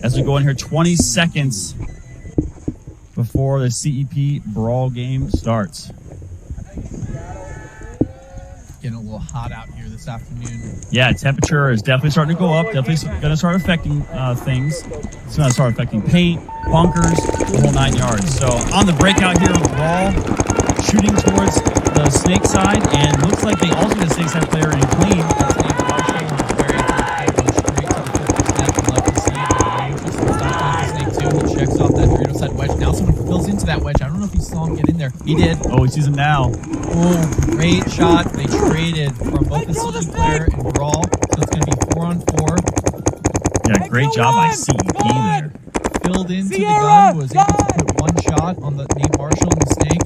as we go in here 20 seconds before the CEP Brawl game starts. Getting a little hot out here this afternoon. Yeah, temperature is definitely starting to go up. Definitely going to start affecting things. It's going to start affecting paint, bunkers, the whole 9 yards. So on the breakout here, Brawl shooting towards the snake side, and looks like they also get a snake side player in clean. That's Nate Marshall. Very active, straight to the snake. Love to see it. Just stops the snake too. He checks off that Dorito side wedge. Now someone fills into that wedge. I don't know if you saw him get in there. He did. Oh, he sees him now. Oh, great shot. They traded from both the CE player and Brawl, so it's going to be 4-on-4. Yeah, great job by CEP there. Filled into the gun, was able to put one shot on the Nate Marshall and the snake.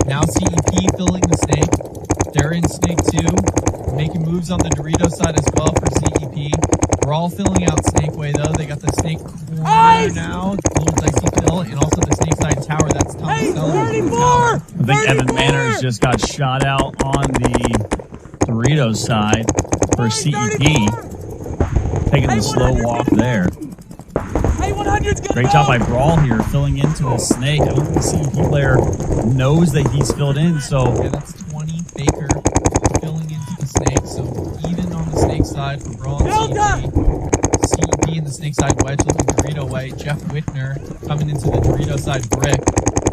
Now CEP filling the snake. They're in snake 2, making moves on the Dorito side as well for CEP. Brawl filling out snake way though. They got the snake corner now. It's a little dicey fill, and also the snake side tower. That's Tom Sellers in the tower. I think Evan Manners just got shot out on the Dorito side for CEP. Taking the slow walk there. Great job by Brawl here, filling into the snake. I don't think the CEP player knows that he's filled in, so... Yeah, that's 20. Baker filling into the snake, so even on the snake side for Brawl and CEP. CEP in the snake side wedge looking Dorito way. Jeff Whitner coming into the Dorito side brick.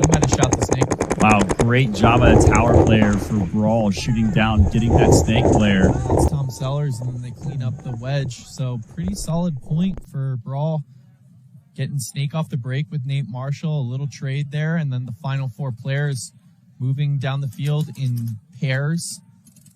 He might have shot the snake. Wow, great job by the tower player for Brawl, shooting down, getting that snake player. That's Tom Sellers, and then they clean up the wedge, so pretty solid point for Brawl. Getting snake off the break with Nate Marshall, a little trade there, and then the final 4 players moving down the field in pairs,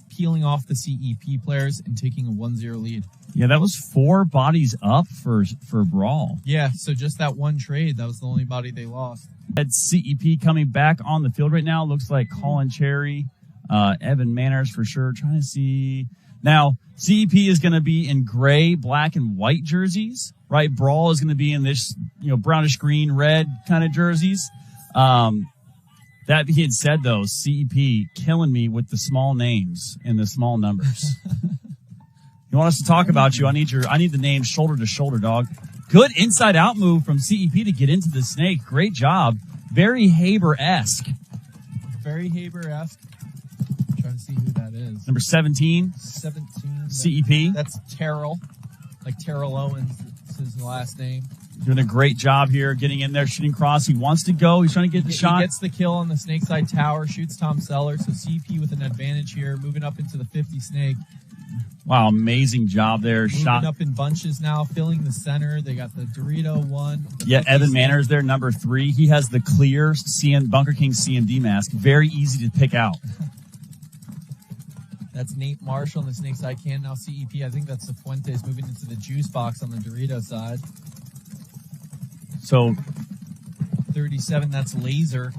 peeling off the CEP players and taking a 1-0 lead. Yeah, that was 4 bodies up for Brawl. Yeah, so just that one trade, that was the only body they lost. That's CEP coming back on the field right now. Looks like Colin Cherry, Evan Manners for sure. Trying to see. Now, CEP is going to be in gray, black, and white jerseys, right? Brawl is going to be in this, brownish green, red kind of jerseys. That being said, though, CEP killing me with the small names and the small numbers. You want us to talk about you? I need the name shoulder to shoulder, dog. Good inside out move from CEP to get into the snake. Great job. Very Haber-esque. Very Haber-esque. Trying to see who that is. Number 17. 17. CEP. That's Terrell. Like Terrell Owens is his last name. Doing a great job here, getting in there, shooting cross. He wants to go. He's trying to get the shot. He gets the kill on the snake side tower, shoots Tom Sellers. So CEP with an advantage here, moving up into the 50 snake. Wow, amazing job there. Moving up in bunches now, filling the center. They got the Dorito one. Yeah, Evan Manners there, number 3. He has the clear Bunker King CMD mask. Very easy to pick out. That's Nate Marshall on the snake side can. Now CEP, I think that's Cifuentes moving into the juice box on the Dorito side. So 37, that's Laser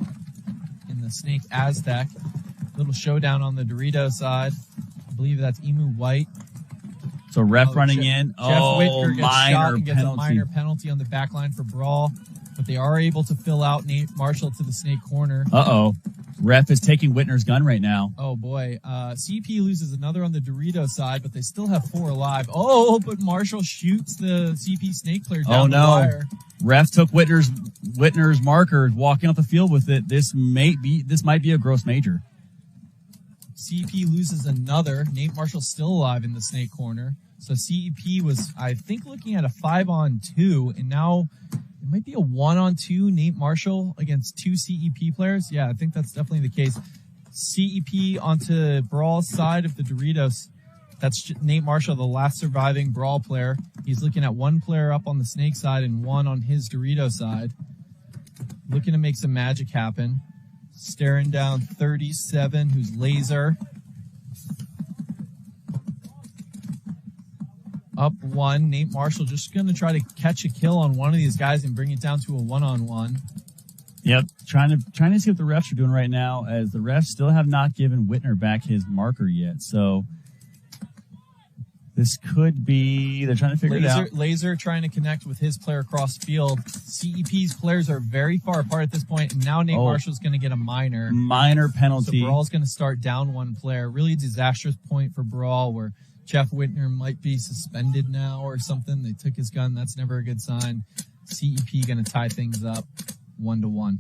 in the snake Aztec. Little showdown on the Dorito side. I believe that's Emu White. So ref running in. Jeff Whitaker gets shot and gets penalty. a minor penalty on the back line for Brawl. But they are able to fill out Nate Marshall to the snake corner. Uh-oh. Ref is taking Whitner's gun right now. Oh, boy. CEP loses another on the Dorito side, but they still have 4 alive. Oh, but Marshall shoots the CEP snake player down the wire. Ref took Whitner's marker, walking off the field with it. This might be a gross major. CEP loses another. Nate Marshall's still alive in the snake corner. So CEP was, I think, looking at a 5-on-2, and now it might be a 1-on-2 Nate Marshall against 2 CEP players. Yeah, I think that's definitely the case. CEP onto Brawl's side of the Doritos. That's Nate Marshall, the last surviving Brawl player. He's looking at 1 player up on the snake side and 1 on his Dorito side. Looking to make some magic happen. Staring down 37, who's Laser. Up 1. Nate Marshall just going to try to catch a kill on one of these guys and bring it down to a 1-on-1. Yep, trying to see what the refs are doing right now, as the refs still have not given Whitner back his marker yet. So this could be, they're trying to figure it out. Laser trying to connect with his player across field. CEP's players are very far apart at this point, and now Nate Marshall's going to get a minor penalty. So Brawl's going to start down 1 player. Really disastrous point for Brawl, where Jeff Whitner might be suspended now or something. They took his gun. That's never a good sign. CEP going to tie things up 1-1.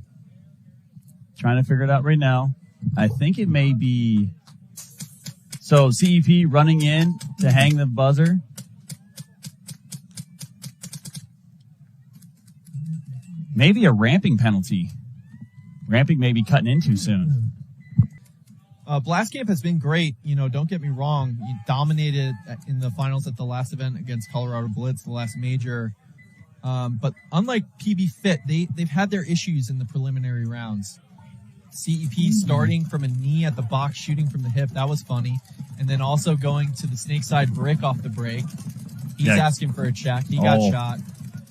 Trying to figure it out right now. I think it may be... So CEP running in to hang the buzzer. Maybe a ramping penalty. Ramping may be cutting in too soon. Blastcamp has been great. You know, don't get me wrong. He dominated in the finals at the last event against Colorado Blitz, the last major. But unlike PB Fit, they've had their issues in the preliminary rounds. CEP starting from a knee at the box, shooting from the hip. That was funny. And then also going to the snake side brick off the break. He's asking for a check. He got shot.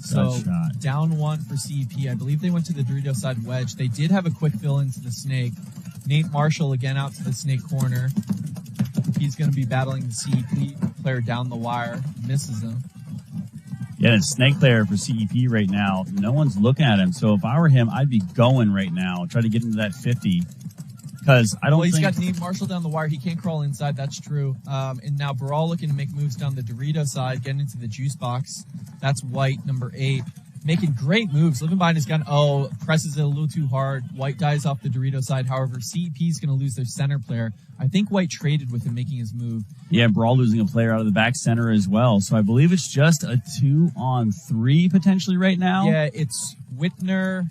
So down 1 for CEP. I believe they went to the Dorito side wedge. They did have a quick fill into the snake. Nate Marshall again out to the snake corner. He's going to be battling the CEP player down the wire. Misses him. Yeah, and snake player for CEP right now. No one's looking at him. So if I were him, I'd be going right now. Try to get into that 50. Because I don't think... Well, he's got Nate Marshall down the wire. He can't crawl inside. That's true. And now Brawl looking to make moves down the Dorito side, getting into the juice box. That's White, number 8. Making great moves. Living behind his gun. Oh, presses it a little too hard. White dies off the Dorito side. However, CEP is going to lose their center player. I think White traded with him making his move. Yeah, Brawl losing a player out of the back center as well. So I believe it's just a 2-on-3 potentially right now. Yeah, it's Whitner,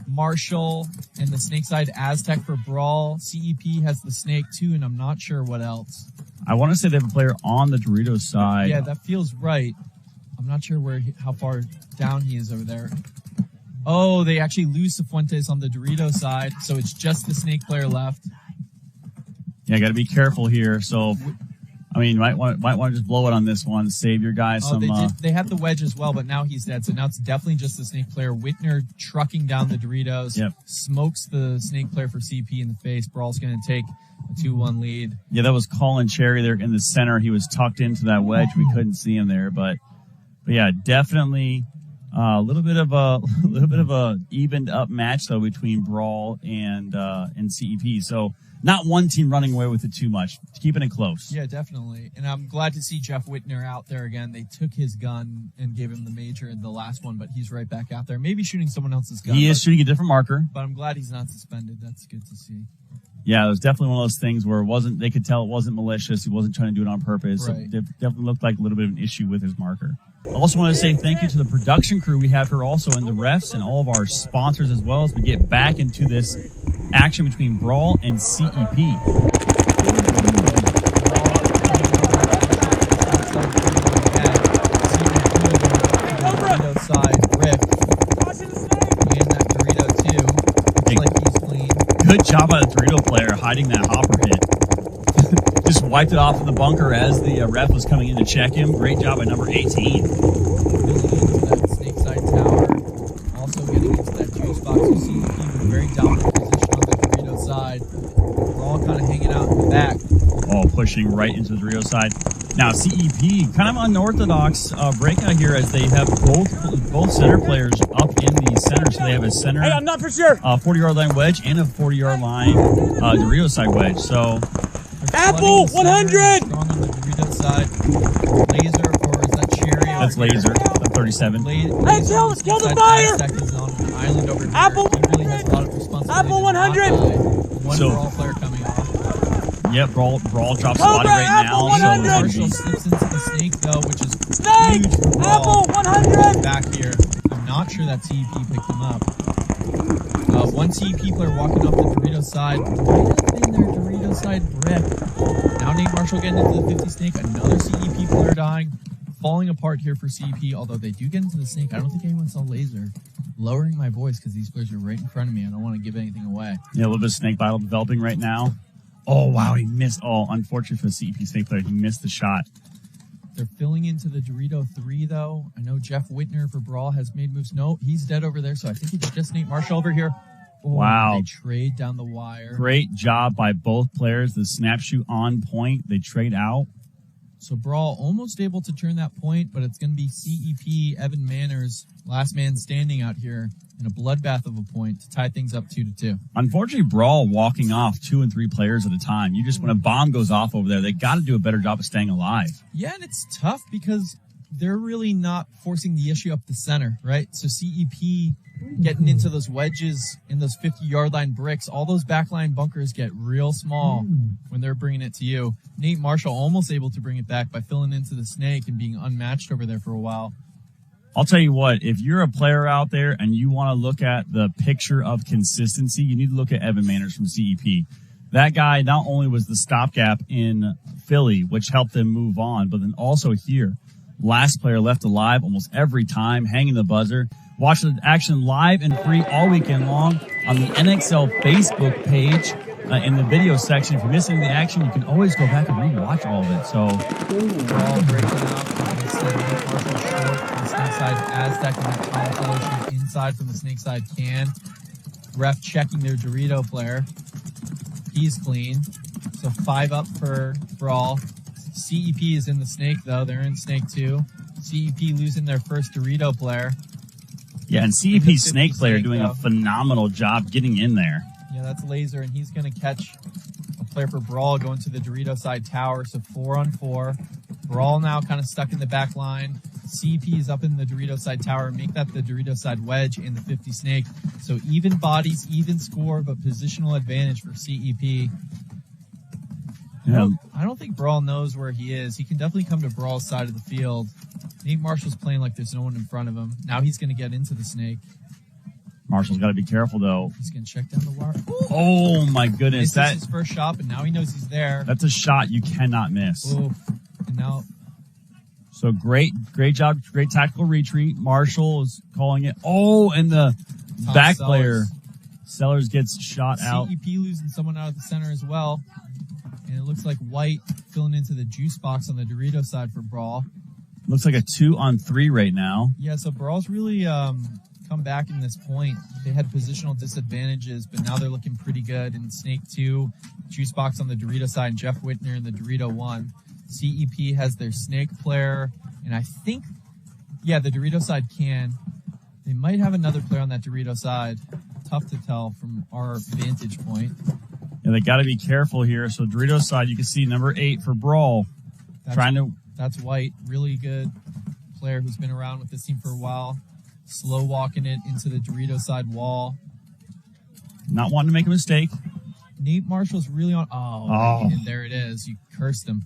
Marshall, and the snake side Aztec for Brawl. CEP has the snake too, and I'm not sure what else. I want to say they have a player on the Dorito side. Yeah, that feels right. I'm not sure how far down he is over there. Oh, they actually lose Cifuentes on the Dorito side, so it's just the snake player left. Yeah, got to be careful here. So, I mean, you might want to just blow it on this one. Save your guys some... They had the wedge as well, but now he's dead. So now it's definitely just the snake player. Whitner trucking down the Doritos. Yep. Smokes the snake player for CP in the face. Brawl's going to take a 2-1 lead. Yeah, that was Colin Cherry there in the center. He was tucked into that wedge. We couldn't see him there, but yeah, definitely a little bit of a evened up match though between Brawl and CEP. So not one team running away with it too much, keeping it close. Yeah, definitely. And I'm glad to see Jeff Whitner out there again. They took his gun and gave him the major in the last one, but he's right back out there. Maybe shooting someone else's gun. He is shooting a different marker. But I'm glad he's not suspended. That's good to see. Yeah, it was definitely one of those things where they could tell it wasn't malicious. He wasn't trying to do it on purpose. Right. It definitely looked like a little bit of an issue with his marker. I also want to say thank you to the production crew we have here also, and the refs and all of our sponsors as well, as we get back into this action between Brawl and CEP. Good job by the Dorito player hiding that hopper hit. Just wiped it off in the bunker as the ref was coming in to check him. Great job by number 18. Into that snake side tower. Also getting into that juice box. You see he was very dominant position on the Dorito side. We're all kind of hanging out in the back. Oh, pushing right into the Dorito side. Now CEP, kind of unorthodox breakout here as they have both center players up in the center. So they have a center, hey, I'm not for sure. 40-yard line wedge and a 40-yard line Dorito side wedge. So Apple 100. Strong on the Dorito side. Laser, or is that Cherry? That's Laser, 37. Let's kill the fire. Is on an island over here. Apple He really has a lot of responsibility. Apple 100. One So- Brawl player coming off. Yep, Brawl drops body right Apple now. 100. So Marshall slips into the snake though, which is Snake. huge for Brawl. Apple 100. Back here. I'm not sure that CEP picked him up. One CEP player walking off the Dorito side. Right up in their Dorito side brick. Now Nate Marshall getting into the 50 snake. Another CEP player dying. Falling apart here for CEP, although they do get into the snake. I don't think anyone saw Laser. Lowering my voice because these players are right in front of me. I don't want to give anything away. yeah, a little bit of snake battle developing right now. Oh, wow, he missed. Oh, unfortunate for the CEP snake player. He missed the shot. They're filling into the Dorito 3, though. I know Jeff Whitner for Brawl has made moves. No, he's dead over there, so I think it's just Nate Marshall over here. Oh, Wow. They trade down the wire. Great job by both players. The snap shoot on point. They trade out. So Brawl almost able to turn that point, but it's going to be CEP, Evan Manners, last man standing out here. in a bloodbath of a point to tie things up 2-2. Unfortunately, Brawl walking off 2 and 3 players at a time. You just, when a bomb goes off over there, they got to do a better job of staying alive. Yeah, and it's tough because they're really not forcing the issue up the center, right? So CEP getting into those wedges in those 50-yard line bricks, all those backline bunkers get real small when they're bringing it to you. Nate Marshall almost able to bring it back by filling into the snake and being unmatched over there for a while. I'll tell you what, if you're a player out there and you want to look at the picture of consistency, you need to look at Evan Manners from CEP. That guy not only was the stopgap in Philly, which helped them move on, but then also here, last player left alive almost every time, hanging the buzzer. Watch the action live and free all weekend long on the NXL Facebook page in the video section. If you're missing the action, you can always go back and rewatch all of it. So, Brawl breaking out. Marshall short on the snake side. Aztec and that tall fellow shoot inside from the snake side can. Ref checking their Dorito player. He's clean. So 5 up for Brawl. CEP is in the snake though. They're in snake 2. CEP losing their first Dorito player. Yeah, and CEP's snake player doing a phenomenal job getting in there. Yeah, that's Laser, and he's going to catch a player for Brawl going to the Dorito side tower. So 4-on-4. Brawl now kind of stuck in the back line. CEP is up in the Dorito side tower. Make that the Dorito side wedge in the 50 snake. So even bodies, even score, but positional advantage for CEP. Yeah. I don't think Brawl knows where he is. He can definitely come to Brawl's side of the field. Nate Marshall's playing like there's no one in front of him. Now he's going to get into the snake. Marshall's got to be careful, though. He's going to check down the wire. Oh, my goodness. This is his first shot, but now he knows he's there. That's a shot you cannot miss. Oof. And now... So great job, great tactical retreat. Marshall is calling it. Oh, and the back player, Sellers gets shot out. CEP losing someone out of the center as well. And it looks like White filling into the juice box on the Dorito side for Brawl. Looks like a 2-on-3 right now. Yeah, so Brawl's really come back in this point. They had positional disadvantages, but now they're looking pretty good. In Snake 2, juice box on the Dorito side, and Jeff Whitner in the Dorito 1. CEP has their snake player, and I think, yeah, the Dorito side can. They might have another player on that Dorito side. Tough to tell from our vantage point. Yeah, they got to be careful here. So Dorito side, you can see number 8 for Brawl. That's White, really good player who's been around with this team for a while. Slow walking it into the Dorito side wall. Not wanting to make a mistake. Nate Marshall's really on. Oh. And there it is. You cursed him.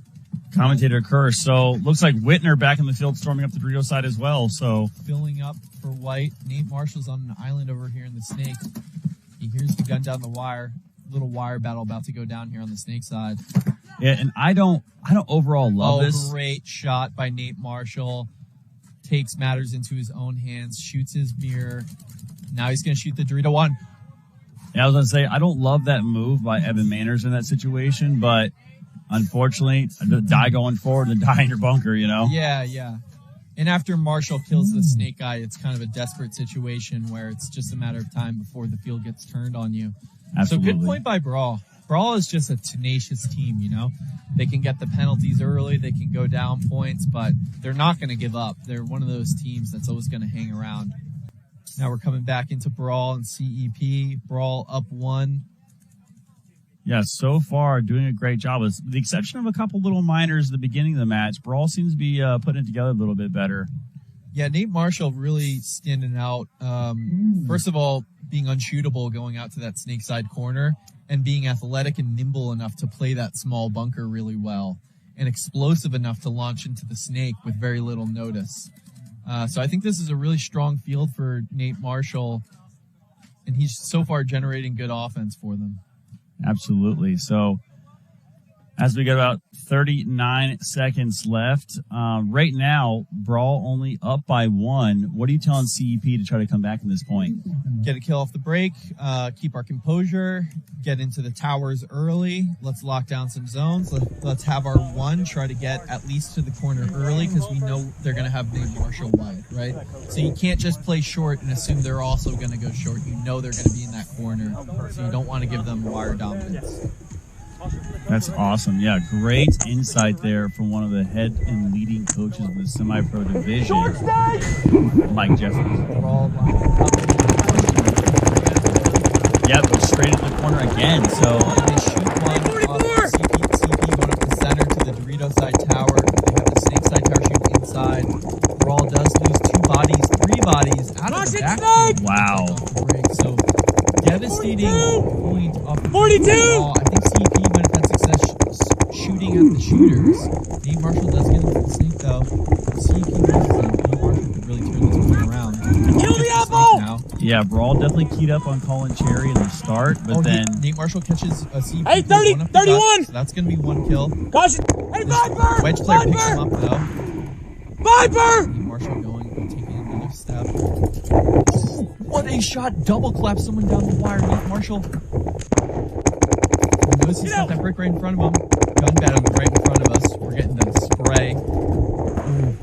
Commentator curse. So looks like Whitner back in the field storming up the Dorito side as well. So filling up for White. Nate Marshall's on an island over here in the snake. He hears the gun down the wire. Little wire battle about to go down here on the snake side. Yeah, and I don't overall love this. Great shot by Nate Marshall. Takes matters into his own hands. Shoots his mirror. Now he's going to shoot the Dorito 1. Yeah, I was going to say, I don't love that move by Evan Manners in that situation, but unfortunately, the die going forward and die in your bunker, you know? Yeah. And after Marshall kills the snake guy, it's kind of a desperate situation where it's just a matter of time before the field gets turned on you. Absolutely. So good point by Brawl. Brawl is just a tenacious team, you know? They can get the penalties early, they can go down points, but they're not going to give up. They're one of those teams that's always going to hang around. Now we're coming back into Brawl and CEP. Brawl up 1. Yeah, so far doing a great job. With the exception of a couple little minors at the beginning of the match, Brawl seems to be putting it together a little bit better. Yeah, Nate Marshall really standing out. First of all, being unshootable going out to that snake side corner and being athletic and nimble enough to play that small bunker really well and explosive enough to launch into the snake with very little notice. So I think this is a really strong field for Nate Marshall, and he's so far generating good offense for them. Absolutely. So as we get about 39 seconds left, right now, Brawl only up by 1. What are you telling CEP to try to come back in this point? Get a kill off the break, keep our composure, get into the towers early. Let's lock down some zones. Let's have our 1 try to get at least to the corner early because we know they're going to have Nate Marshall wide, right? So you can't just play short and assume they're also going to go short. You know they're going to be in that corner, so you don't want to give them wire dominance. That's awesome. Yeah, great insight there from one of the head and leading coaches of the semi-pro division, Mike Jeffries. Brawl line up. straight into the corner again. So They shoot one off CP going up the center to the Dorito side tower. They have the Snake side tower shooting inside. Brawl does lose 2 bodies, 3 bodies out of the backfield. wow. Off the break. So devastating point off the 42. ball. I think CEP might have had success shooting at the shooters. Nate Marshall does get into the Snake though. CEP loses and Nate Marshall could really turn this one around. Kill the apple! Now. Yeah, Brawl definitely keyed up on Colin Cherry in the start, but then Nate Marshall catches a CEP. Hey, 30, going up the 31. gut, so that's going to be 1 kill. Caution. Hey, Viper! Wedge player picks him Viper! up though. Viper! Nate Marshall taking another step. Oh, what a shot! Double clap someone down the wire. Nate Marshall. Notice he's got that brick right in front of him. Gun battle right in front of us. We're getting the spray. Ooh.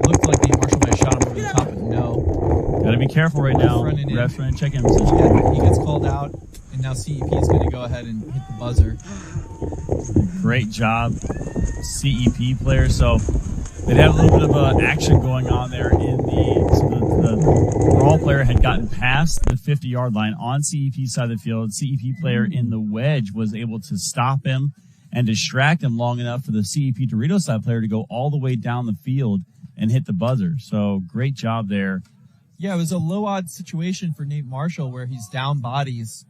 Looked like Nate Marshall might have shot him over the top, but no. gotta be careful right now. Running in. Refs running check-in position. Yeah, he gets called out, and now CEP is going to go ahead and hit the buzzer. Great job, CEP player. So they had a little bit of action going on there in the Brawl player had gotten past the 50-yard line on CEP side of the field. CEP player in the wedge was able to stop him and distract him long enough for the CEP Dorito side player to go all the way down the field and hit the buzzer. So great job there. Yeah, it was a low-odds situation for Nate Marshall where he's down bodies,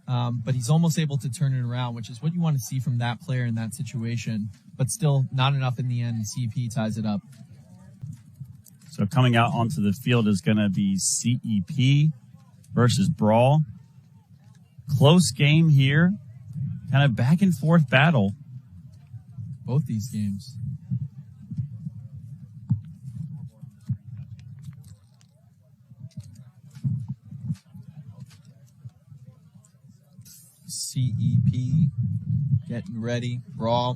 but he's almost able to turn it around, which is what you want to see from that player in that situation. But still, not enough in the end. CEP ties it up. So coming out onto the field is going to be CEP versus Brawl. Close game here. Kind of back and forth battle. Both these games. CEP getting ready. Brawl.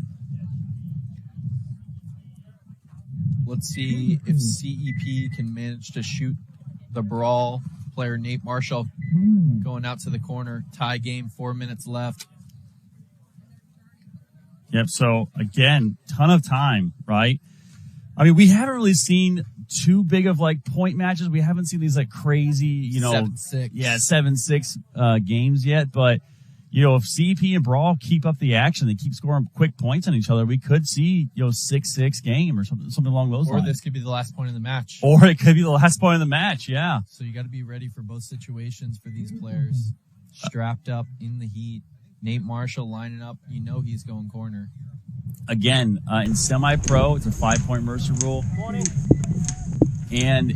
Let's see if CEP can manage to shoot the Brawl player Nate Marshall going out to the corner. Tie game, 4 minutes left. Yep. So again, ton of time, right? I mean, we haven't really seen too big of like point matches. We haven't seen these like crazy, 7-6. Yeah, 7-6 games yet. But if CEP and Brawl keep up the action, they keep scoring quick points on each other, we could see 6-6 game or something along those lines. Or this could be the last point of the match. Or it could be the last point of the match. Yeah. So you got to be ready for both situations for these players. Strapped up in the heat. Nate Marshall lining up. He's going corner. Again, in semi-pro, it's a 5-point Mercer rule. 20. And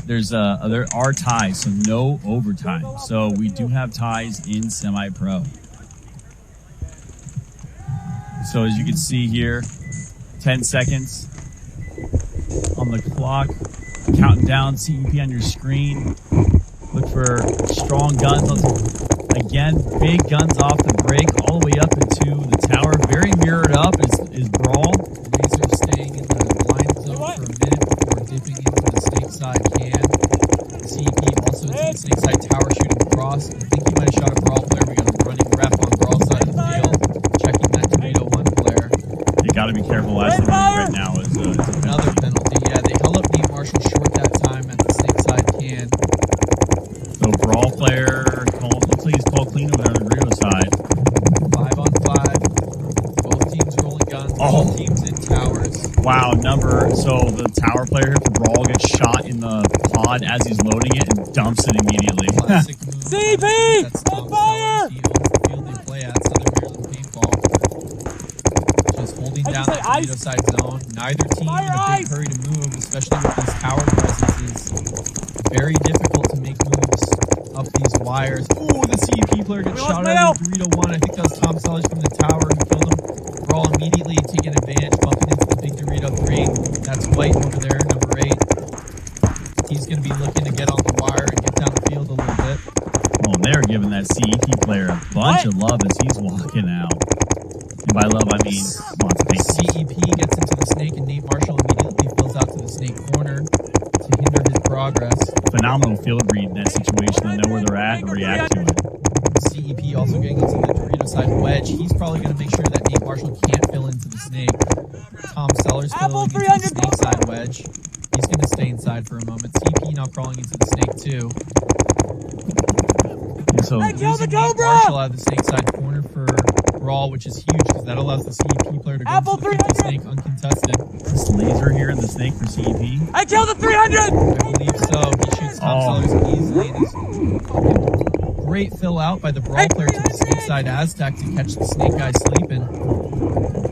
there are ties, so no overtime. So we do have ties in semi-pro. So as you can see here, 10 seconds on the clock. Counting down CEP on your screen. Look for strong guns. Again, big guns off the break all the way up into the tower. Very mirrored up is Brawl. Laser staying in the line zone for a minute before dipping into the Snake side can. CEP also into the Snake side tower shooting across. I think he might have shot a Brawl player. We got a running ref on Brawl side of the field. Checking that Dorito 1 player. You got to be careful. Last thing right now is another penalty. Yeah, they held up Nate Marshall short that time at the Snake side can. So Brawl player looks like he's called clean over there on the Dorito side. 5 on 5. Both teams rolling guns. Both teams in towers. Wow, so the tower player here for Brawl gets shot in the pod as he's loading it and dumps it immediately. Classic move. CP! That's Tom Fire! Sellers. He owns the field they play at, Southern Maryland Paintball. Just holding down that Dorito side zone. Neither team in a big hurry to move, especially with these tower presences. Very difficult to make moves up these wires. Ooh, the CEP player gets shot out of the Dorito 1. I think that was Tom Sellers from the tower who killed him. Brawl immediately taking advantage, bumping into the big Dorito 3. That's White over there, number 8. He's going to be looking to get on the wire and get down the field a little bit. Oh, they're giving that CEP player a bunch of love as he's walking out. And by love, I mean lots of paint. CEP gets into the Snake, and Nate Marshall immediately fills out to the Snake corner to hinder his progress. Phenomenal field read in that situation to know where they're at and react to it. CEP also getting into the Dorito side wedge. He's probably going to make sure that Nate Marshall can't fill into the Snake. Tom Sellers filling into the Snake side wedge. He's going to stay inside for a moment. CEP now crawling into the Snake too. So Losing Nate Marshall out of the snake side corner for Brawl, which is huge because that allows the CEP player to go into the snake uncontested. is this laser here in the snake for CEP? I killed the 300! I believe so. He shoots top sellers easily. And he's great fill out by the Brawl player to the snake side Aztec to catch the snake guy sleeping.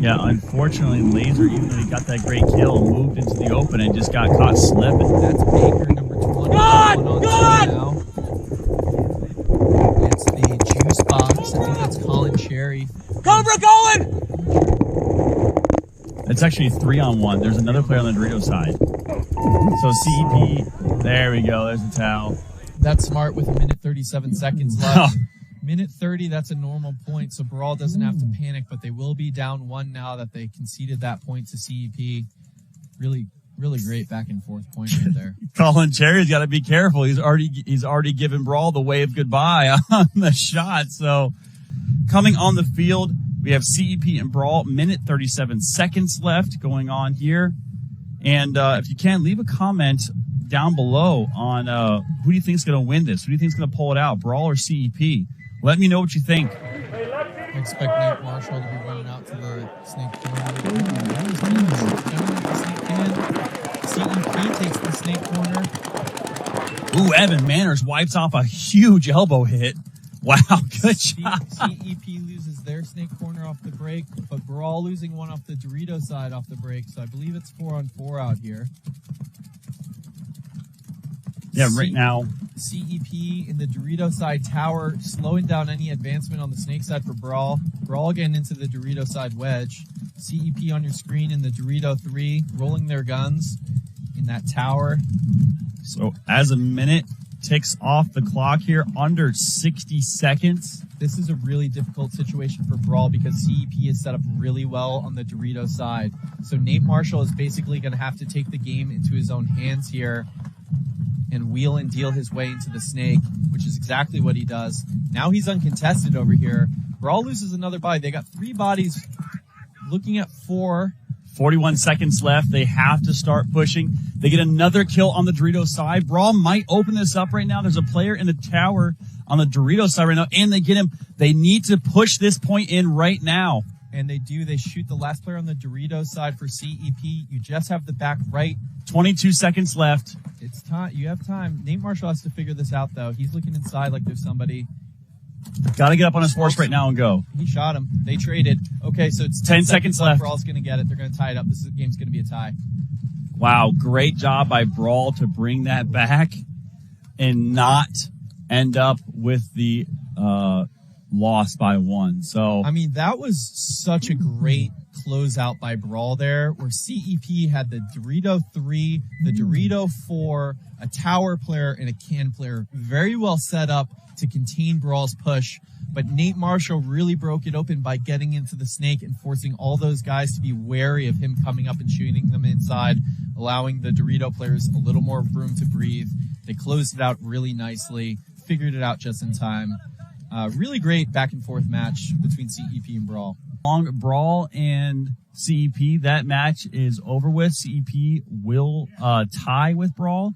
Yeah, unfortunately, laser, even though he got that great kill, moved into the open and just got caught slipping. That's Baker, number 20. God! God! Now. It's the juice box. I think that's Colin Cherry. Cobra Colin! It's actually 3-on-1. There's another player on the Dorito side. So CEP, there we go. There's the towel. That's smart with a minute 37 seconds left. Minute 30, that's a normal point, so Brawl doesn't have to panic, but they will be down 1 now that they conceded that point to CEP. Really, really great back and forth point right there. Colin Cherry's got to be careful. He's already given Brawl the wave goodbye on the shot. So coming on the field, we have CEP and Brawl. Minute 37 seconds left going on here. And if you can, leave a comment down below on who do you think is going to win this? Who do you think is going to pull it out, Brawl or CEP? Let me know what you think. I expect Nate Marshall to be running out to the snake corner. CEP takes the snake corner. Ooh, Evan Manners wipes off a huge elbow hit. Wow, good job. CEP loses their snake corner off the break, but Brawl losing one off the Dorito side off the break, so I believe it's 4-on-4 out here. Yeah, right now. CEP in the Dorito side tower, slowing down any advancement on the snake side for Brawl. Brawl getting into the Dorito side wedge. CEP on your screen in the Dorito 3, rolling their guns in that tower. So as a minute ticks off the clock here, under 60 seconds. This is a really difficult situation for Brawl because CEP is set up really well on the Dorito side. So Nate Marshall is basically going to have to take the game into his own hands here and wheel and deal his way into the snake, which is exactly what he does. Now he's uncontested over here. Brawl loses another body. They got 3 bodies, looking at 4. 41 seconds left. They have to start pushing. They get another kill on the Dorito side. Brawl might open this up right now. There's a player in the tower on the Dorito side right now, and they get him. They need to push this point in right now. And they do. They shoot the last player on the Dorito side for CEP. You just have the back right. 22 seconds left. It's time. You have time. Nate Marshall has to figure this out, though. He's looking inside like there's somebody. Got to get up on his horse right now and go. He shot him. They traded. Okay, so it's 10 seconds left. Brawl's going to get it. They're going to tie it up. This game's going to be a tie. Wow, great job by Brawl to bring that back and not end up with the loss by 1. So I mean, that was such a great closeout by Brawl there, where CEP had the Dorito 3, the Dorito 4, a tower player, and a can player. Very well set up to contain Brawl's push, but Nate Marshall really broke it open by getting into the snake and forcing all those guys to be wary of him coming up and shooting them inside, allowing the Dorito players a little more room to breathe. They closed it out really nicely, figured it out just in time. Really great back and forth match between CEP and Brawl. Brawl and CEP, that match is over with. CEP will tie with Brawl.